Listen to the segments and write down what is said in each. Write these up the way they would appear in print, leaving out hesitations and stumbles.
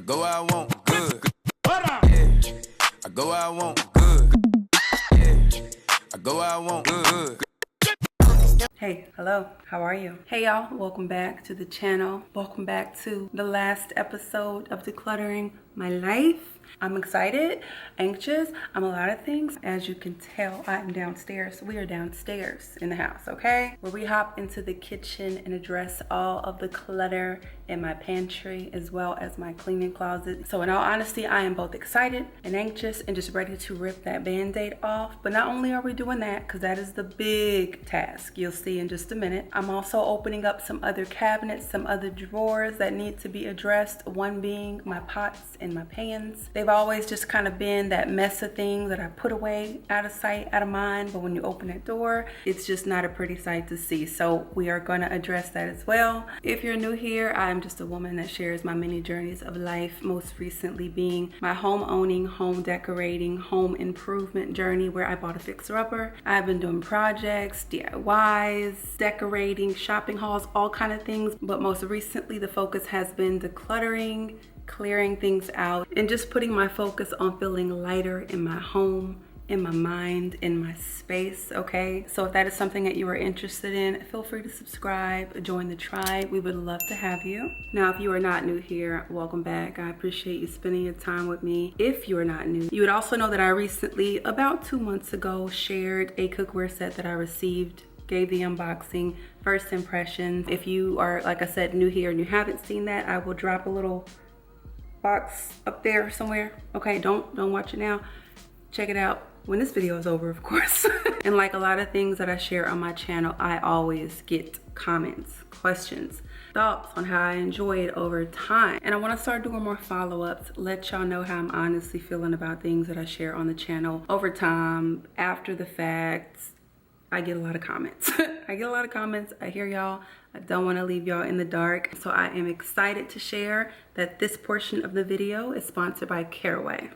go where I want, good. Yeah. I go where I want, good. Yeah. I go where I want, good. Hey, hello, how are you? Hey y'all, welcome back to the channel. Welcome back to the last episode of Decluttering My Life. I'm excited, anxious, I'm a lot of things. As you can tell, I'm downstairs. We are downstairs in the house, okay? Where we hop into the kitchen and address all of the clutter in my pantry as well as my cleaning closet. So in all honesty, I am both excited and anxious and just ready to rip that band-aid off. But not only are we doing that, because that is the big task you'll see in just a minute, I'm also opening up some other cabinets, some other drawers that need to be addressed. One being my pots and my pans. They've always just kind of been that mess of things that I put away, out of sight, out of mind. But when you open that door, it's just not a pretty sight to see. So we are going to address that as well. If you're new here, I'm just a woman that shares my many journeys of life, most recently being my home owning, home decorating, home improvement journey where I bought a fixer-upper. I've been doing projects, DIYs, decorating, shopping hauls, all kind of things. But most recently, the focus has been decluttering, clearing things out, and just putting my focus on feeling lighter in my home, in my mind, in my space, okay? So if that is something that you are interested in, feel free to subscribe, join the tribe. We would love to have you. Now, if you are not new here, welcome back. I appreciate you spending your time with me. If you are not new, you would also know that I recently, about 2 months ago, shared a cookware set that I received, gave the unboxing, first impressions. If you are, like I said, new here and you haven't seen that, I will drop a little box up there somewhere. Okay, don't watch it now. Check it out when this video is over, of course. And like a lot of things that I share on my channel, I always get comments, questions, thoughts on how I enjoy it over time. And I want to start doing more follow-ups, let y'all know how I'm honestly feeling about things that I share on the channel over time, after the fact. I get a lot of comments. I get a lot of comments. I hear y'all. I don't want to leave y'all in the dark. So I am excited to share that this portion of the video is sponsored by Caraway.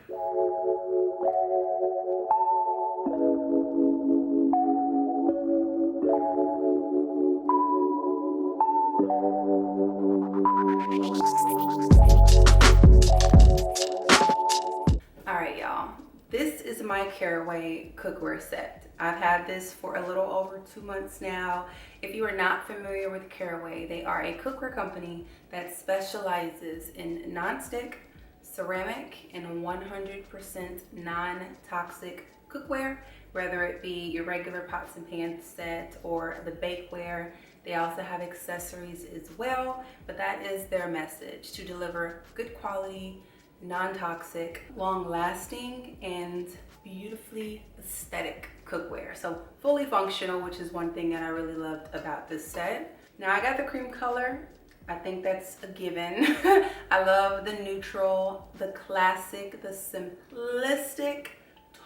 All right, y'all. This is my Caraway cookware set. I've had this for a little over 2 months now. If you are not familiar with Caraway, they are a cookware company that specializes in non-stick, ceramic, and 100% non-toxic cookware, whether it be your regular pots and pans set or the bakeware. They also have accessories as well, but that is their message: to deliver good quality, non-toxic, long-lasting, and beautifully aesthetic cookware. So fully functional, which is one thing that I really loved about this set. Now I got the cream color. I think that's a given. I love the neutral, the classic, the simplistic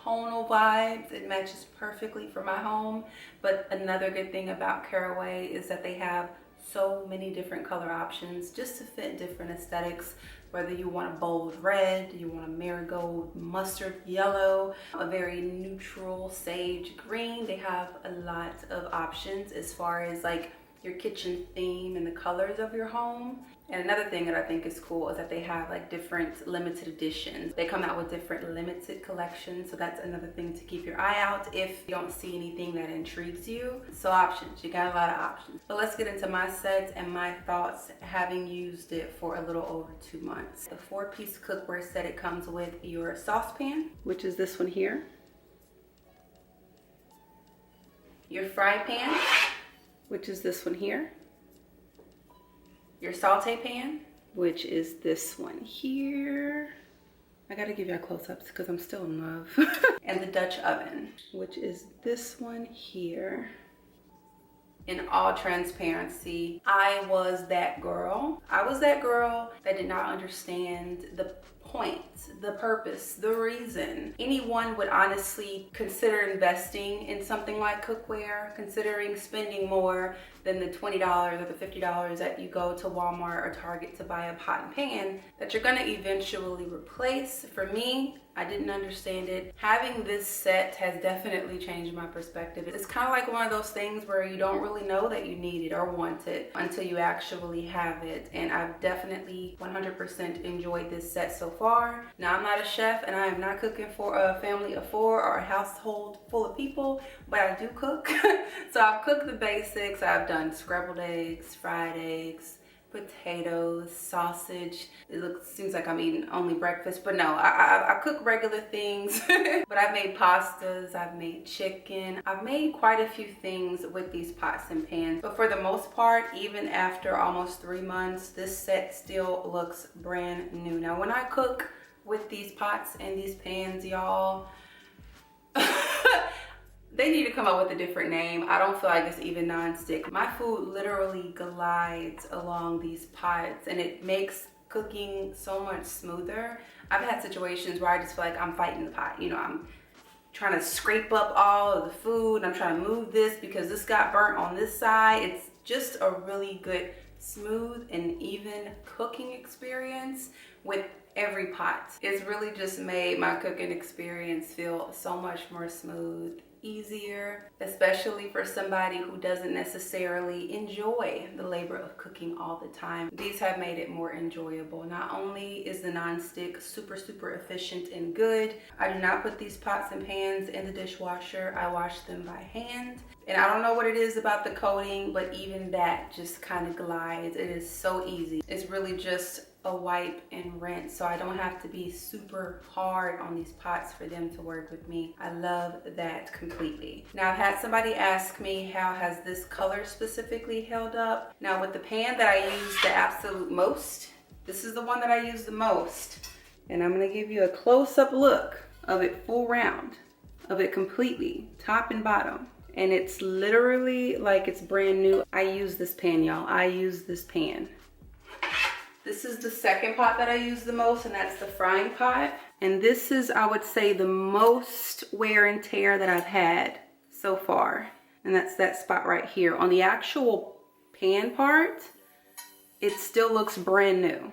tonal vibes. It matches perfectly for my home. But another good thing about Caraway is that they have so many different color options just to fit different aesthetics. Whether you want a bold red, you want a marigold mustard yellow, a very neutral sage green. They have a lot of options as far as like your kitchen theme and the colors of your home. And another thing that I think is cool is that they have like different limited editions. They come out with different limited collections. So that's another thing to keep your eye out if you don't see anything that intrigues you. So options, you got a lot of options. But let's get into my set and my thoughts having used it for a little over 2 months. The 4-piece cookware set, it comes with your saucepan, which is this one here. Your fry pan, which is this one here. Your saute pan, which is this one here. I gotta give y'all close-ups because I'm still in love. And the Dutch oven, which is this one here. In all transparency, I was that girl. I was that girl that did not understand the point, the purpose, the reason anyone would honestly consider investing in something like cookware, considering spending more than the $20 or the $50 that you go to Walmart or Target to buy a pot and pan that you're gonna eventually replace. For me, I didn't understand it. Having this set has definitely changed my perspective. It's kind of like one of those things where you don't really know that you need it or want it until you actually have it. And I've definitely 100% enjoyed this set so far. Now, I'm not a chef and I am not cooking for a family of 4 or a household full of people, but I do cook. So I've cooked the basics. I've done scrambled eggs, fried eggs, potatoes, sausage. Seems like I'm eating only breakfast, but no, I cook regular things. But I've made pastas, I've made chicken, I've made quite a few things with these pots and pans. But for the most part, even after almost 3 months, this set still looks brand new. Now, when I cook with these pots and these pans, y'all, they need to come up with a different name. I don't feel like it's even non-stick. My food literally glides along these pots and it makes cooking so much smoother. I've had situations where I just feel like I'm fighting the pot. You know, I'm trying to scrape up all of the food. I'm trying to move this because this got burnt on this side. It's just a really good, smooth and even cooking experience with every pot. It's really just made my cooking experience feel so much more smooth, easier, especially for somebody who doesn't necessarily enjoy the labor of cooking all the time. These have made it more enjoyable. Not only is the non-stick super efficient and good, I do not put these pots and pans in the dishwasher. I wash them by hand. And I don't know what it is about the coating, but even that just kind of glides. It is so easy. It's really just a wipe and rinse, so I don't have to be super hard on these pots for them to work with me. I love that completely. Now, I've had somebody ask me, how has this color specifically held up? Now, with the pan that I use the absolute most, this is the one that I use the most. And I'm gonna give you a close-up look of it full round, of it completely, top and bottom. And it's literally like it's brand new. I use this pan, y'all. I use this pan. This is the second pot that I use the most, and that's the frying pot. And this is, I would say, the most wear and tear that I've had so far. And that's that spot right here. On the actual pan part, it still looks brand new.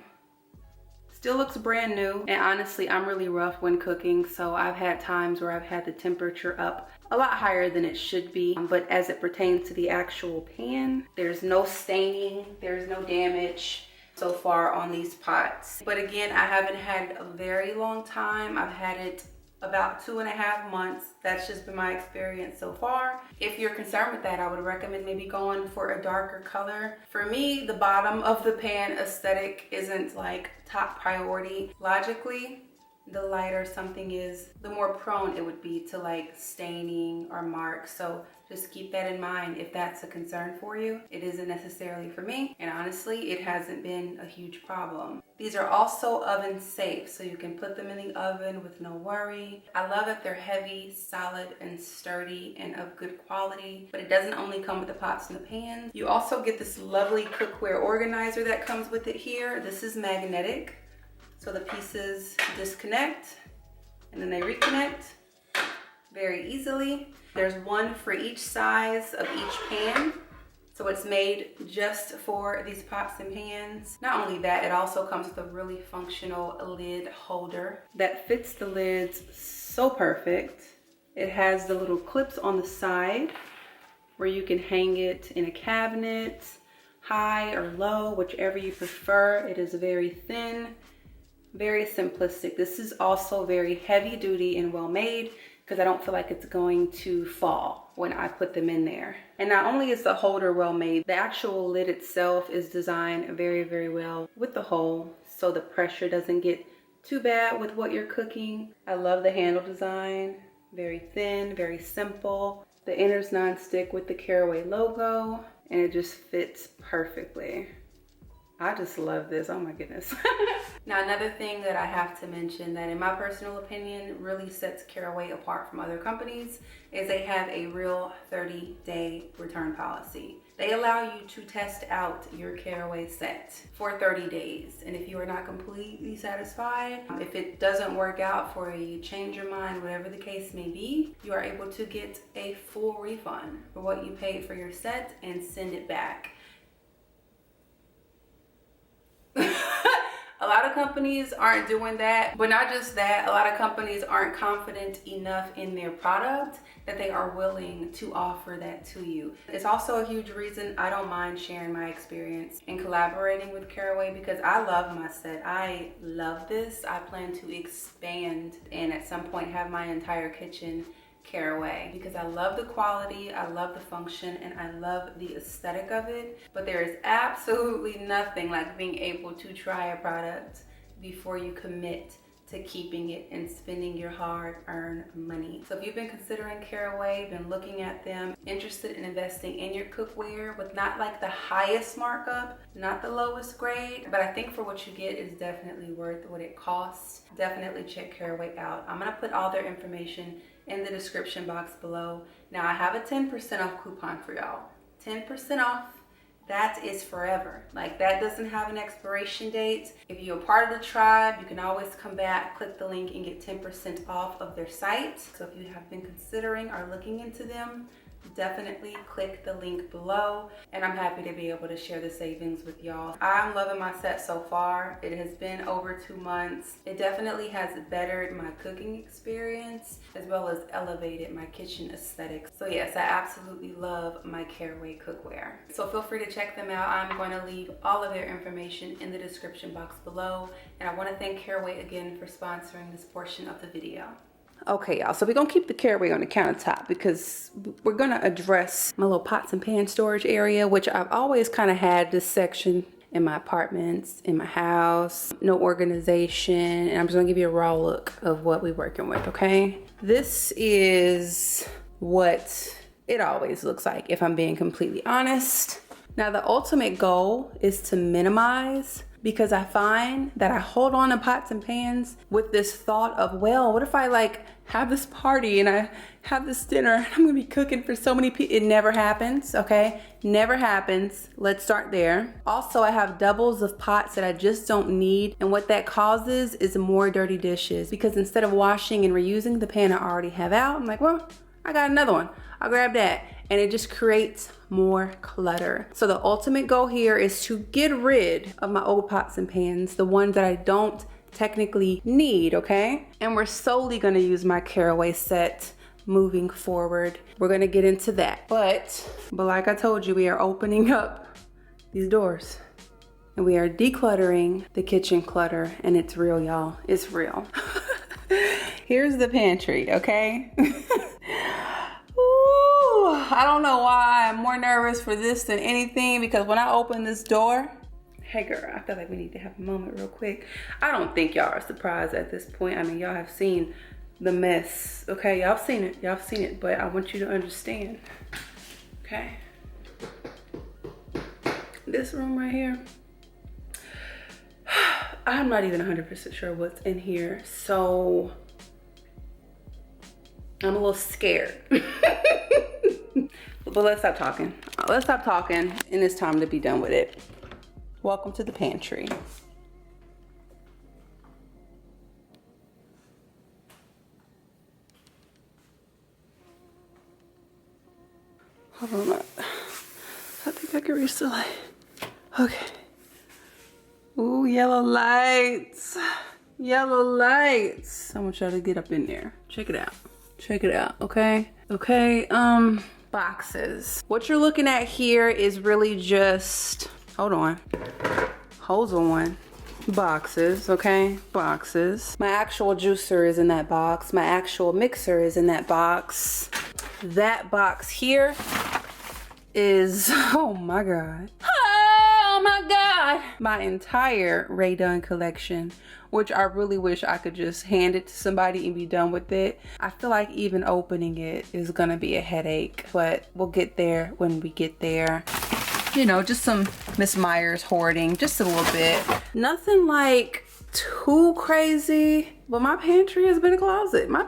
Still looks brand new. And honestly, I'm really rough when cooking, so I've had times where I've had the temperature up a lot higher than it should be. But as it pertains to the actual pan, there's no staining, there's no damage so far on these pots. But again, I haven't had a very long time. I've had it about 2.5 months. That's just been my experience so far. If you're concerned with that, I would recommend maybe going for a darker color. For me, the bottom of the pan aesthetic isn't like top priority. Logically, the lighter something is, the more prone it would be to like staining or marks. So just keep that in mind if that's a concern for you. It isn't necessarily for me, and honestly, it hasn't been a huge problem. These are also oven safe, so you can put them in the oven with no worry. I love that they're heavy, solid, and sturdy, and of good quality, but it doesn't only come with the pots and the pans. You also get this lovely cookware organizer that comes with it here. This is magnetic, so the pieces disconnect, and then they reconnect very easily. There's one for each size of each pan. So it's made just for these pots and pans. Not only that, it also comes with a really functional lid holder that fits the lids so perfect. It has the little clips on the side where you can hang it in a cabinet, high or low, whichever you prefer. It is very thin, very simplistic. This is also very heavy duty and well made, because I don't feel like it's going to fall when I put them in there. And not only is the holder well made, the actual lid itself is designed very well with the hole, so the pressure doesn't get too bad with what you're cooking. I love the handle design, very thin, very simple. The inner's non-stick with the Caraway logo, and it just fits perfectly. I just love this, oh my goodness. Now, another thing that I have to mention that in my personal opinion really sets Caraway apart from other companies is they have a real 30-day return policy. They allow you to test out your Caraway set for 30 days. And if you are not completely satisfied, if it doesn't work out for you, you change your mind, whatever the case may be, you are able to get a full refund for what you paid for your set and send it back. A lot of companies aren't doing that, but not just that, a lot of companies aren't confident enough in their product that they are willing to offer that to you. It's also a huge reason I don't mind sharing my experience and collaborating with Caraway, because I love my set. I love this. I plan to expand and at some point have my entire kitchen Caraway, because I love the quality, I love the function, and I love the aesthetic of it. But there is absolutely nothing like being able to try a product before you commit to keeping it and spending your hard-earned money. So if you've been considering Caraway, been looking at them, interested in investing in your cookware with not like the highest markup, not the lowest grade, but I think for what you get is definitely worth what it costs, definitely check Caraway out. I'm gonna put all their information in the description box below. Now I have a 10% off coupon for y'all. 10% off. That is forever. Like, that doesn't have an expiration date. If you're a part of the tribe, you can always come back, click the link, and get 10% off of their site. So if you have been considering or looking into them, definitely click the link below, and I'm happy to be able to share the savings with y'all. I'm loving my set so far. It has been over 2 months. It definitely has bettered my cooking experience as well as elevated my kitchen aesthetics. So yes, I absolutely love my Caraway cookware. So feel free to check them out. I'm going to leave all of their information in the description box below, and I want to thank Caraway again for sponsoring this portion of the video. Okay, y'all, so we're gonna keep the Caraway on the countertop because we're gonna address my little pots and pan storage area, which I've always kind of had this section in my apartments, in my house, no organization, and I'm just gonna give you a raw look of what we're working with, okay? This is what it always looks like, if I'm being completely honest. Now, the ultimate goal is to minimize, because I find that I hold on to pots and pans with this thought of, well, what if I like have this party and I have this dinner and I'm gonna be cooking for so many people? It never happens, okay? Never happens. Let's start there. Also, I have doubles of pots that I just don't need, and what that causes is more dirty dishes, because instead of washing and reusing the pan I already have out, I'm like, well, I got another one. I'll grab that. And it just creates more clutter. So the ultimate goal here is to get rid of my old pots and pans, the ones that I don't technically need, okay? And we're solely gonna use my Caraway set moving forward. We're gonna get into that. But like I told you, we are opening up these doors and we are decluttering the kitchen clutter, and it's real, y'all. It's real. Here's the pantry, okay? I don't know why I'm more nervous for this than anything, because when I open this door, hey girl, I feel like we need to have a moment real quick. I don't think y'all are surprised at this point. I mean, y'all have seen the mess, okay? Y'all seen it, but I want you to understand, okay? This room right here, I'm not even 100% sure what's in here, so I'm a little scared. But let's stop talking. Let's stop talking, and it's time to be done with it. Welcome to the pantry. Hold on, I think I can reach the light. Okay. Ooh, yellow lights. Yellow lights. I want y'all to get up in there. Check it out. Check it out, okay? Okay, boxes. What you're looking at here is really just, hold on, boxes, okay? Boxes. My actual juicer is in that box. My actual mixer is in that box. That box here is, oh my God. Oh my God. My entire Rae Dunn collection, which I really wish I could just hand it to somebody and be done with it. I feel like even opening it is gonna be a headache, but we'll get there when we get there. you know, just some Miss Myers hoarding, just a little bit. Nothing like too crazy, but my pantry has been a closet. My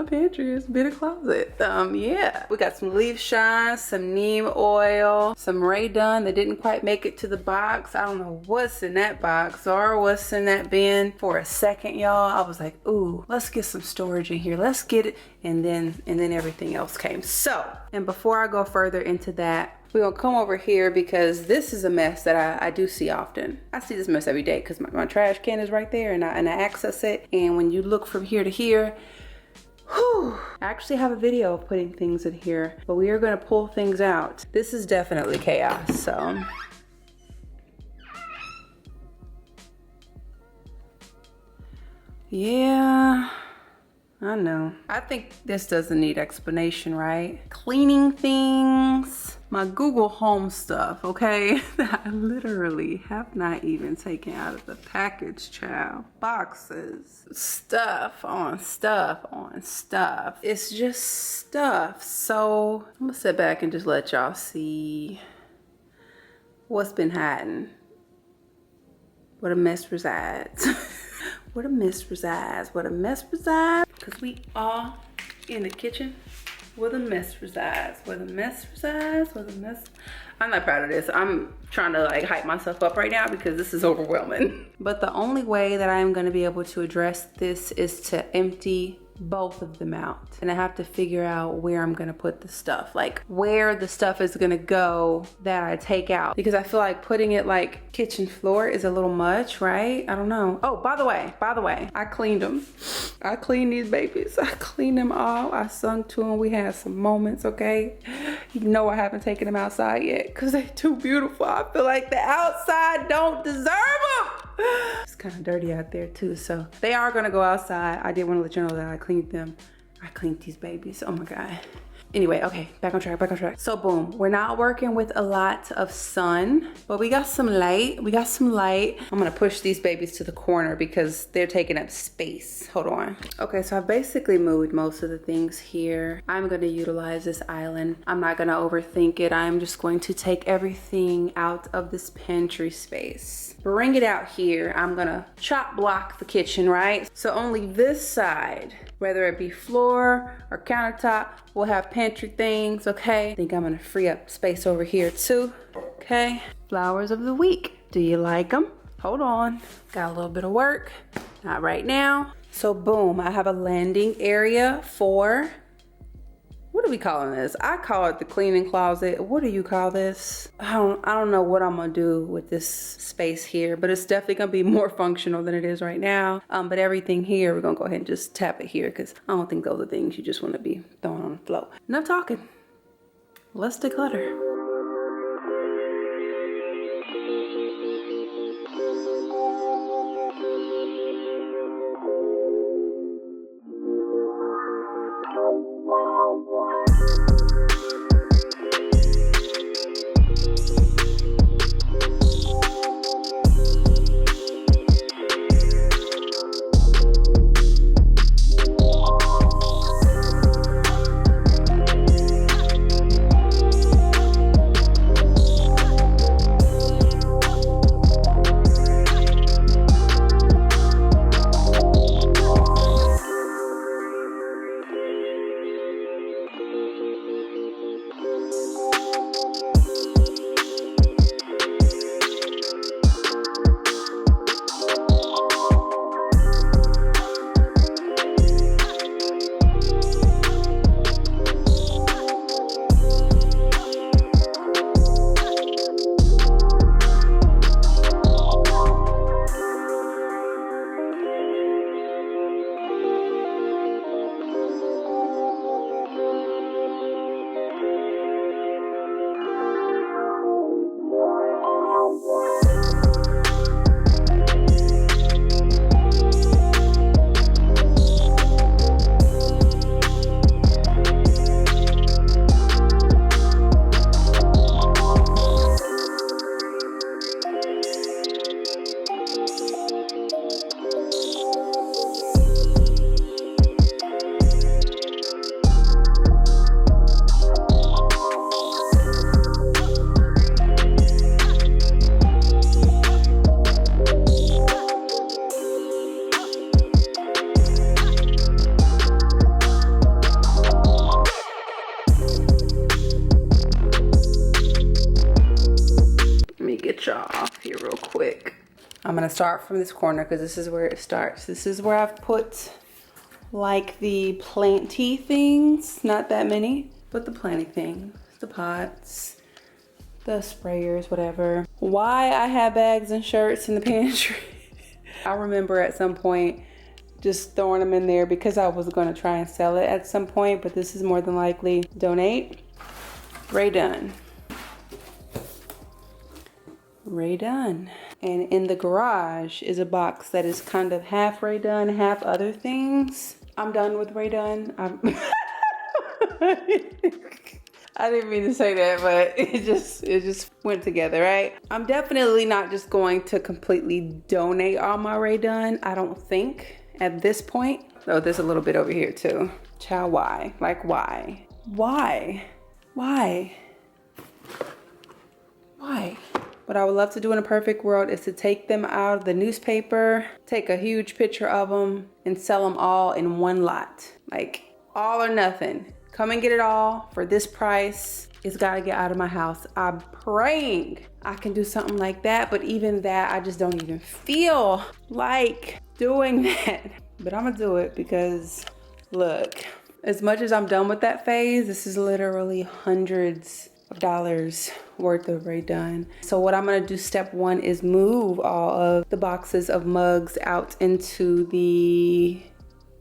pantry has been a closet. Yeah, we got some leaf shine, some neem oil, some Ray Dunn that didn't quite make it to the box. I don't know what's in that box or what's in that bin. For a second, y'all, I was like, ooh, let's get some storage in here. Let's get it. And then everything else came. So, and before I go further into that, we're gonna come over here because this is a mess that I do see often. I see this mess every day because my trash can is right there and I access it. And when you look from here to here, whew, I actually have a video of putting things in here, but we are gonna pull things out. This is definitely chaos, so. Yeah. I know. I think this doesn't need explanation, right? Cleaning things, my Google Home stuff, okay? That I literally have not even taken out of the package, child. Boxes, stuff on stuff on stuff. It's just stuff. So I'm gonna sit back and just let y'all see what's been hiding. Where the mess resides. Where the mess resides, where the mess resides. Because we are in the kitchen where the mess resides, where the mess resides, where the mess. I'm not proud of this. I'm trying to like hype myself up right now because this is overwhelming. But the only way that I'm gonna be able to address this is to empty both of them out. And I have to figure out where I'm gonna put the stuff, like where the stuff is gonna go that I take out, because I feel like putting it like kitchen floor is a little much, right? I don't know. Oh, by the way, I cleaned them. I cleaned these babies. I cleaned them all. I sung to them. We had some moments, okay? You know I haven't taken them outside yet because they're too beautiful. I feel like the outside don't deserve them. It's kind of dirty out there too, so they are gonna go outside. I did want to let you know that I cleaned them. I cleaned these babies. Oh my god. Anyway, okay, back on track. So boom, we're not working with a lot of sun, but we got some light. I'm gonna push these babies to the corner because they're taking up space. Hold on. Okay, so I've basically moved most of the things here. I'm gonna utilize this island. I'm not gonna overthink it. I'm just going to take everything out of this pantry space. Bring it out here. I'm gonna chop block the kitchen, right? So only this side, whether it be floor or countertop, will have pantry things, okay? I think I'm gonna free up space over here too, okay? Flowers of the week. Do you like them? Hold on. Got a little bit of work. Not right now. So boom, I have a landing area for, what are we calling this? I call it the cleaning closet. What do you call this? I don't know what I'm gonna do with this space here, but it's definitely gonna be more functional than it is right now. But everything here, we're gonna go ahead and just tap it here because I don't think those are things you just wanna be throwing on the floor. Enough talking. Let's declutter. I'm gonna start from this corner because this is where it starts. This is where I've put like the planty things, not that many, but the planty things, the pots, the sprayers, whatever. Why I have bags and shirts in the pantry. I remember at some point just throwing them in there because I was gonna try and sell it at some point, but this is more than likely donate. Ray done. Ray done. And in the garage is a box that is kind of half Ray done, half other things. I'm done with Ray done. I didn't mean to say that, but it just went together, right? I'm definitely not just going to completely donate all my Ray done. I don't think at this point. Oh, there's a little bit over here too. Child, why? Like, why? Why? Why? Why? What I would love to do in a perfect world is to take them out of the newspaper, take a huge picture of them, and sell them all in one lot. Like, all or nothing. Come and get it all for this price. It's gotta get out of my house. I'm praying I can do something like that, but even that, I just don't even feel like doing that. But I'm gonna do it because, look, as much as I'm done with that phase, this is literally hundreds of dollars worth of Ray done. So what I'm gonna do, step one, is move all of the boxes of mugs out into the,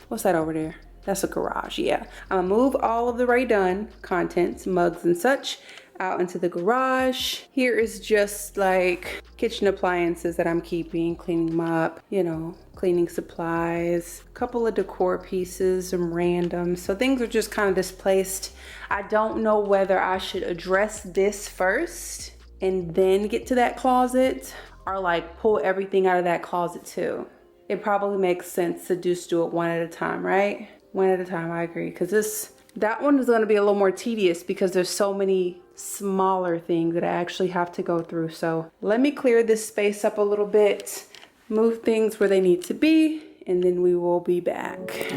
what's that over there? That's a garage, yeah. I'm gonna move all of the Ray done contents, mugs and such, out into the garage. Here is just like kitchen appliances that I'm keeping, cleaning them up, you know, cleaning supplies, a couple of decor pieces, some random. So things are just kind of displaced. I don't know whether I should address this first and then get to that closet, or like pull everything out of that closet too. It probably makes sense to just do it one at a time, right? One at a time, I agree. Because that one is going to be a little more tedious because there's so many smaller things that I actually have to go through. So let me clear this space up a little bit, move things where they need to be, and then we will be back.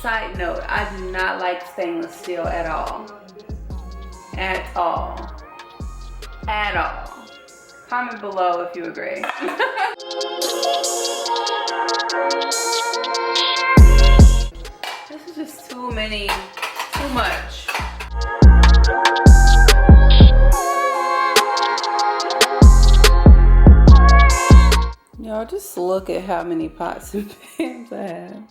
Side note, I do not like stainless steel at all. At all. At all. Comment below if you agree. This is just too much. Y'all just look at how many pots and pans I have.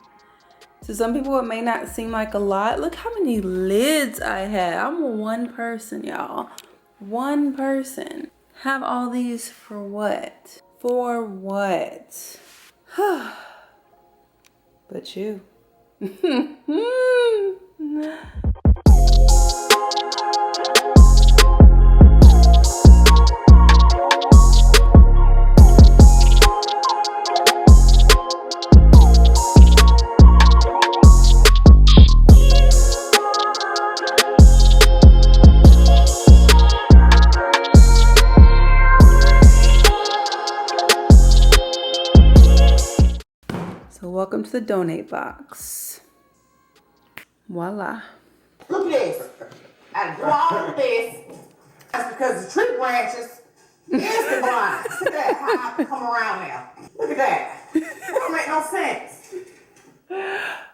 To some people, it may not seem like a lot. Look how many lids I have. I'm one person, y'all. One person. Have all these for what? For what? But you. Welcome to the donate box. Voila. Look at this. I do all of this. That's because the tree branches is the blind. Look at that. How I have to come around now. Look at that. That don't make no sense.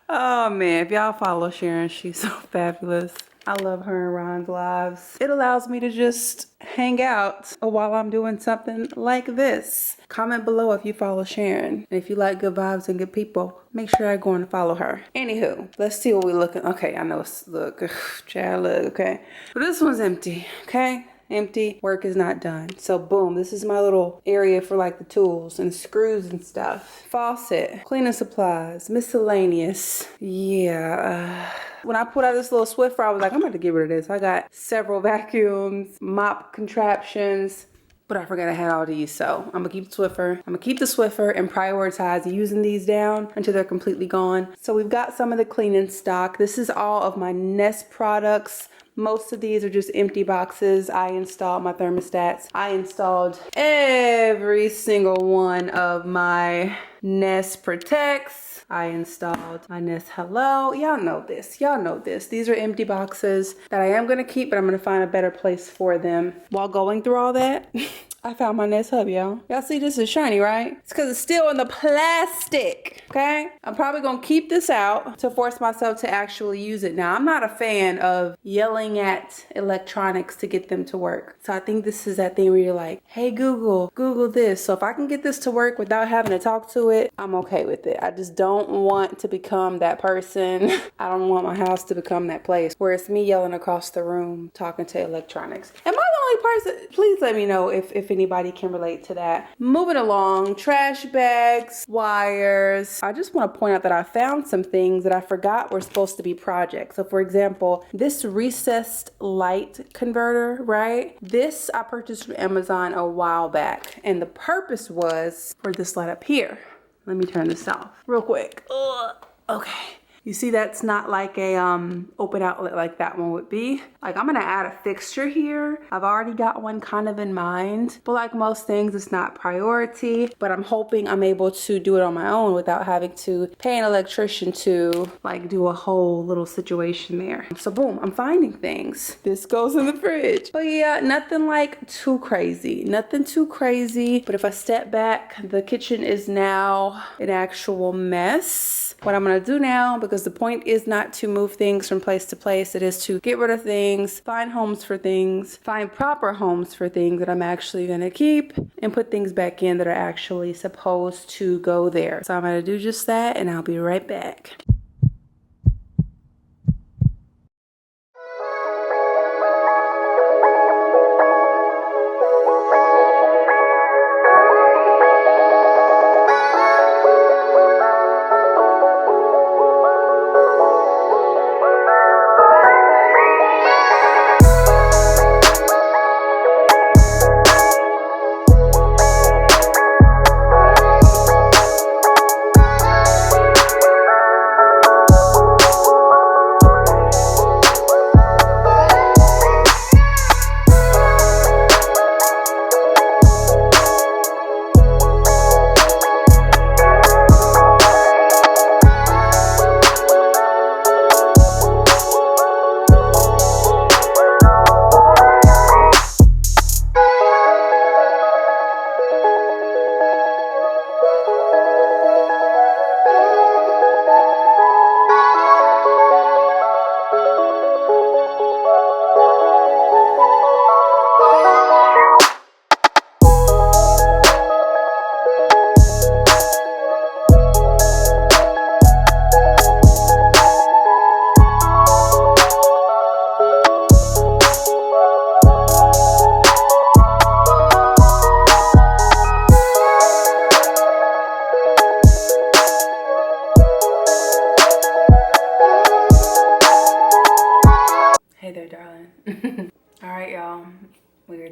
Oh man, if y'all follow Sharon, she's so fabulous. I love her and Ron's lives. It allows me to just hang out while I'm doing something like this. Comment below if you follow Sharon. And if you like good vibes and good people, make sure I go and follow her. Anywho, let's see what we looking. Okay, I know it's look, child look, okay. But this one's empty, okay? Empty, work is not done. So boom, this is my little area for like the tools and screws and stuff. Faucet, cleaning supplies, miscellaneous. Yeah, when I put out this little Swiffer, I was like, I'm about to get rid of this. I got several vacuums, mop contraptions, but I forgot I had all these. So I'm gonna keep the Swiffer. I'm gonna keep the Swiffer and prioritize using these down until they're completely gone. So we've got some of the cleaning stock. This is all of my Nest products. Most of these are just empty boxes. I installed my thermostats. I installed every single one of my Nest Protects. I installed my Nest Hello. Y'all know this. Y'all know this. These are empty boxes that I am going to keep, but I'm going to find a better place for them. While going through all that, I found my Nest Hub, y'all. Y'all see this is shiny, right? It's because it's still in the plastic, okay? I'm probably going to keep this out to force myself to actually use it. Now, I'm not a fan of yelling at electronics to get them to work. So I think this is that thing where you're like, hey, Google this. So if I can get this to work without having to talk to it, I'm okay with it. I just don't want to become that person. I don't want my house to become that place where it's me yelling across the room talking to electronics. Am I the only person? Please let me know if anybody can relate to that. Moving along, trash bags, wires. I just want to point out that I found some things that I forgot were supposed to be projects. So for example, this recessed light converter, right? This I purchased from Amazon a while back, and the purpose was for this light up here. Let me turn this off real quick. Ugh. Okay. You see that's not like a open outlet like that one would be. Like I'm gonna add a fixture here. I've already got one kind of in mind, but like most things, it's not priority, but I'm hoping I'm able to do it on my own without having to pay an electrician to like do a whole little situation there. So boom, I'm finding things. This goes in the fridge. But yeah, nothing like too crazy. Nothing too crazy. But if I step back, the kitchen is now an actual mess. What I'm gonna do now, because the point is not to move things from place to place, it is to get rid of things, find homes for things, find proper homes for things that I'm actually gonna keep, and put things back in that are actually supposed to go there. So I'm gonna do just that, and I'll be right back.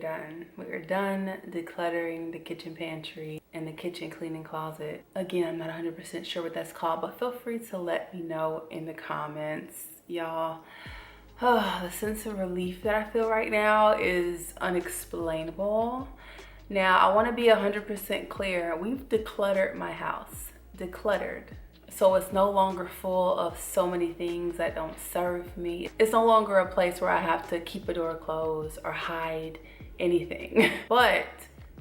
done. We are done decluttering the kitchen pantry and the kitchen cleaning closet. Again, I'm not 100% sure what that's called, but feel free to let me know in the comments, y'all. Oh, the sense of relief that I feel right now is unexplainable. Now, I want to be 100% clear. We've decluttered my house. Decluttered. So it's no longer full of so many things that don't serve me. It's no longer a place where I have to keep a door closed or hide anything. But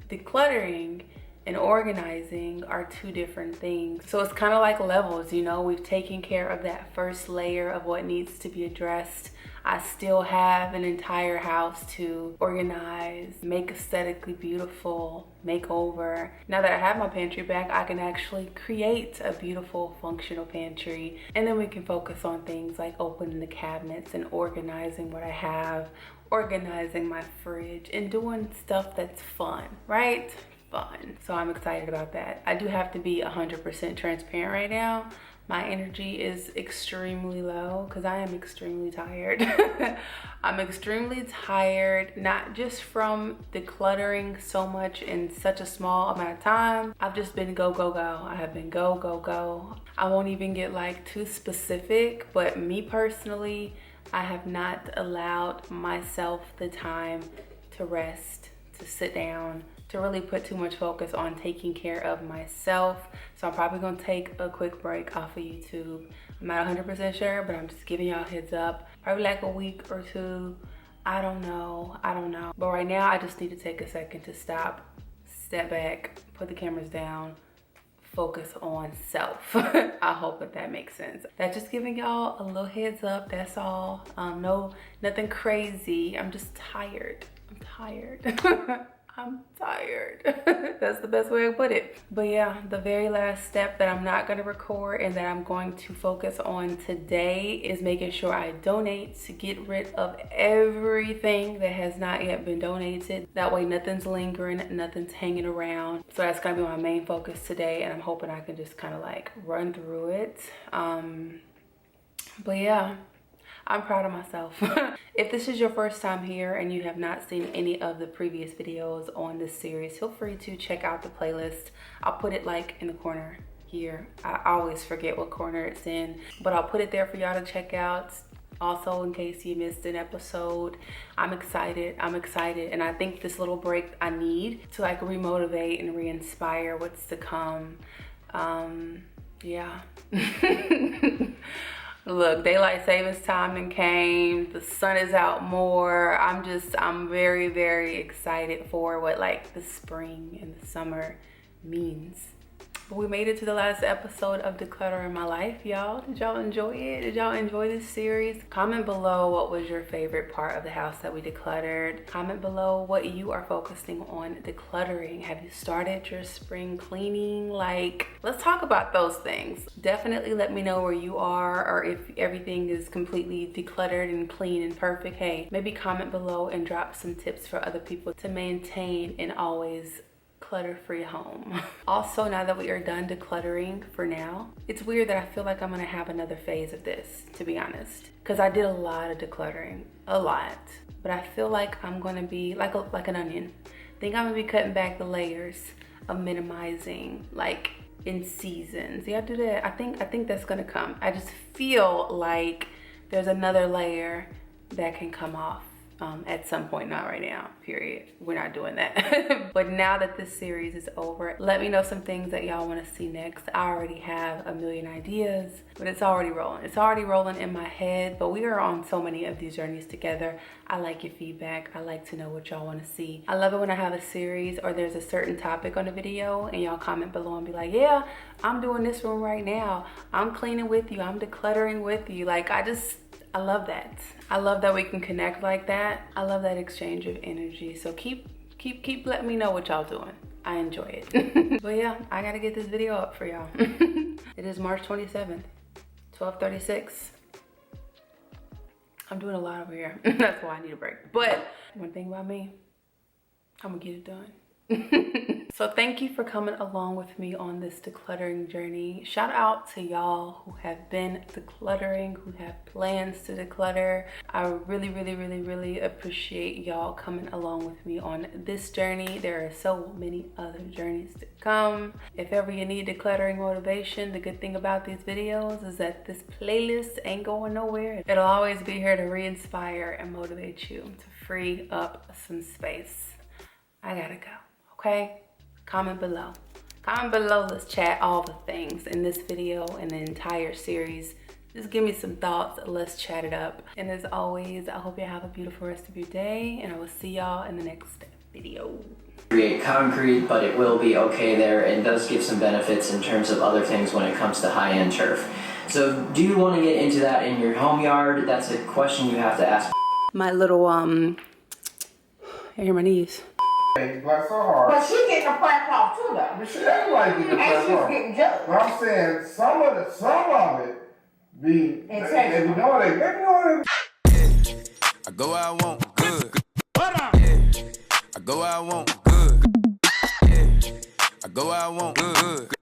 decluttering and organizing are two different things. So it's kind of like levels, you know. We've taken care of that first layer of what needs to be addressed. I still have an entire house to organize, make aesthetically beautiful, make over. Now that I have my pantry back, I can actually create a beautiful, functional pantry. And then we can focus on things like opening the cabinets and organizing what I have, organizing my fridge, and doing stuff that's fun, right? Fun. So I'm excited about that. I do have to be 100% transparent right now. My energy is extremely low because I am extremely tired. I'm extremely tired, not just from decluttering so much in such a small amount of time. I've just been go, go, go. I have been go, go, go. I won't even get like too specific, but me personally, I have not allowed myself the time to rest, to sit down, to really put too much focus on taking care of myself. So I'm probably gonna take a quick break off of YouTube. I'm not 100% sure, but I'm just giving y'all a heads up. Probably like a week or two. I don't know. But right now, I just need to take a second to stop, step back, put the cameras down, focus on self. I hope that makes sense. That's just giving y'all a little heads up, that's all. No, nothing crazy. I'm just tired. I'm tired. I'm tired. That's the best way to put it. But yeah, the very last step that I'm not gonna record and that I'm going to focus on today is making sure I donate to get rid of everything that has not yet been donated. That way nothing's lingering, nothing's hanging around. So that's gonna be my main focus today, and I'm hoping I can just kind of like run through it. But yeah, I'm proud of myself. If this is your first time here and you have not seen any of the previous videos on this series, feel free to check out the playlist. I'll put it like in the corner here. I always forget what corner it's in, but I'll put it there for y'all to check out. Also, in case you missed an episode, I'm excited, and I think this little break I need to like remotivate and re-inspire what's to come. Yeah. Look, daylight savings time then came. The sun is out more. I'm very, very excited for what like the spring and the summer means. But we made it to the last episode of Decluttering My Life, y'all. Did y'all enjoy it? Did y'all enjoy this series? Comment below what was your favorite part of the house that we decluttered. Comment below what you are focusing on decluttering. Have you started your spring cleaning? Like, let's talk about those things. Definitely let me know where you are, or if everything is completely decluttered and clean and perfect. Hey, maybe comment below and drop some tips for other people to maintain and always clutter-free home. Also, now that we are done decluttering for now, it's weird that I feel like I'm gonna have another phase of this, to be honest, because I did a lot of decluttering, a lot, but I feel like I'm gonna be like an onion. I think I'm gonna be cutting back the layers of minimizing, like in seasons. Yeah, I do that. I think that's gonna come. I just feel like there's another layer that can come off at some point, not right now, period. We're not doing that. But now that this series is over, let me know some things that y'all want to see next. I already have a million ideas, but it's already rolling. It's already rolling in my head, but we are on so many of these journeys together. I like your feedback. I like to know what y'all want to see. I love it when I have a series or there's a certain topic on the video and y'all comment below and be like, yeah, I'm doing this room right now. I'm cleaning with you. I'm decluttering with you. Like, I love that. I love that we can connect like that. I love that exchange of energy. So keep letting me know what y'all doing. I enjoy it. But yeah, I gotta get this video up for y'all. It is March 27th, 12:36. I'm doing a lot over here. That's why I need a break. But one thing about me, I'm gonna get it done. So thank you for coming along with me on this decluttering journey. Shout out to y'all who have been decluttering, who have plans to declutter. I really appreciate y'all coming along with me on this journey. There are so many other journeys to come. If ever you need decluttering motivation, the good thing about these videos is that this playlist ain't going nowhere. It'll always be here to re-inspire and motivate you to free up some space. I gotta go, okay? Comment below. Comment below, let's chat all the things in this video and the entire series. Just give me some thoughts, let's chat it up. And as always, I hope you have a beautiful rest of your day, and I will see y'all in the next video. Create concrete, but it will be okay there and does give some benefits in terms of other things when it comes to high-end turf. So do you want to get into that in your home yard? That's a question you have to ask. My little, I hear my knees. Like so hard. But she getting a crack off too, though. But she everybody getting a And crack she's off. getting jealous. But I'm saying some of it be Intentional. you know they know I go where I want good. Yeah. I go where I want good. Yeah. I go where I want good.